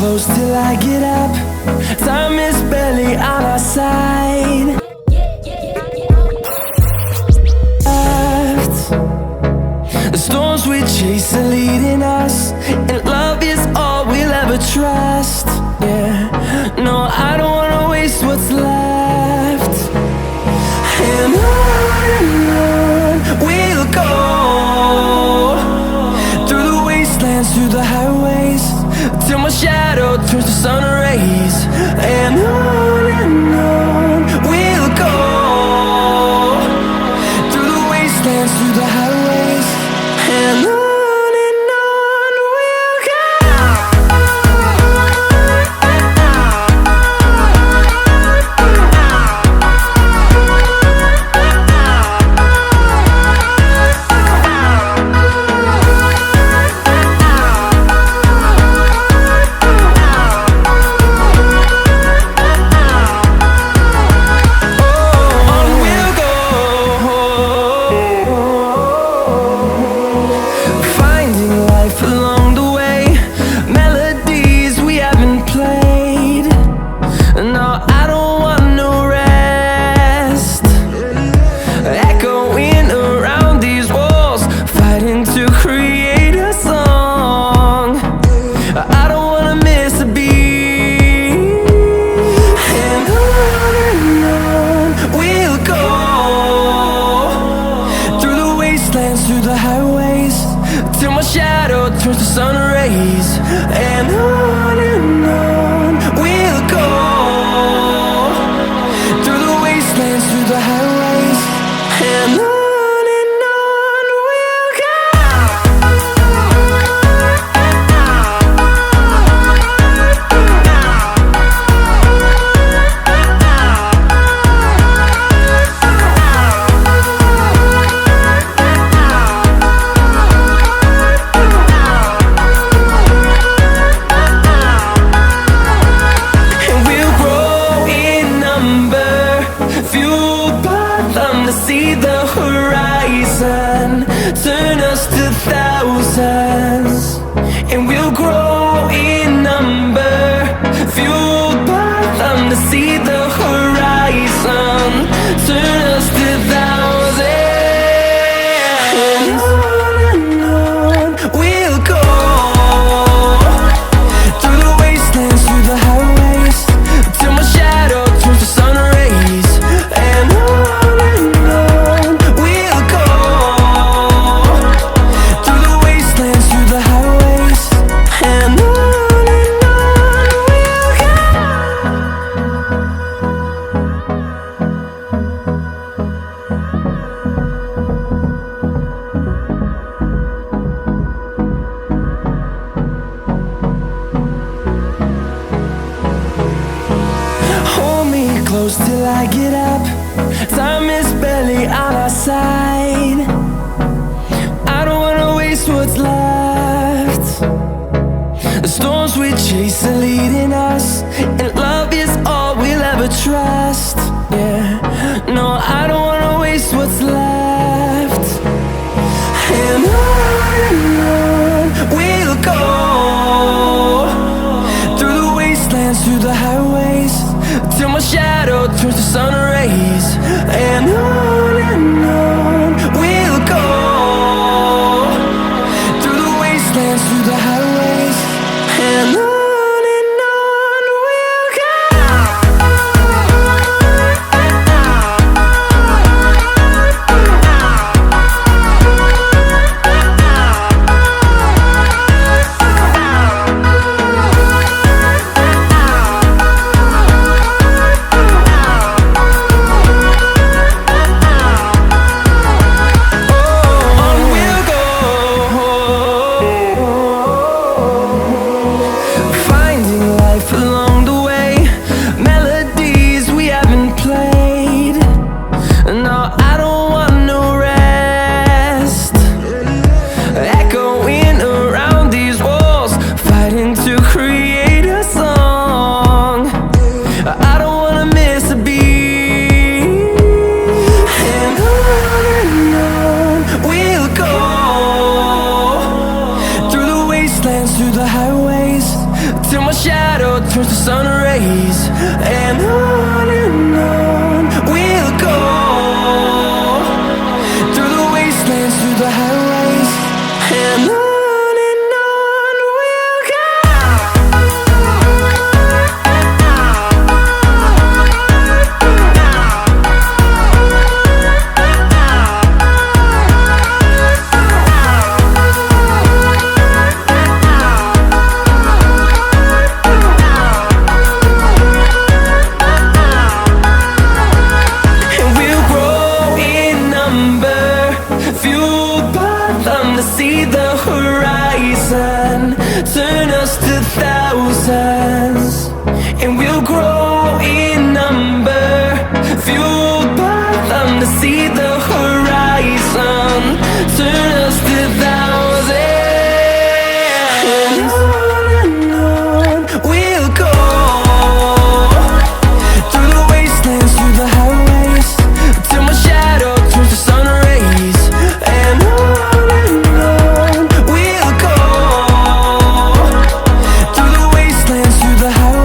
close till I get up. Time is barely on our side. The storms we chase are leading us, and love is all we'll ever trust. Yeah, no, I don't wanna waste what's left. And on we'll go, through the wastelands, through the highways, till my shadow turns to sun rays. And on we'll go, through the wastelands, through the highways, and on we'll go. Through the highways, till my shadow turns to sun rays. And on we'll go, through the wastelands, through the highways, and on we'll go. See the horizon turn us to thousands, and we'll grow in number, fueled by them. To see the horizon turn us to thousands, and on we'll go, through the wastelands, through the highways, till my shadow turns to sun rays. And close till I get up. Time is barely on our side. I don't wanna waste what's left. The storms we chase are leading us, and love is all we'll ever trust. Yeah, no, I don't wanna waste what's left. And on we'll go, through the wastelands, through the highways, till my shadow turns to sun rays. And on we'll go, through the wastelands, through the highways, and on we'll go. through the highways till my shadow sun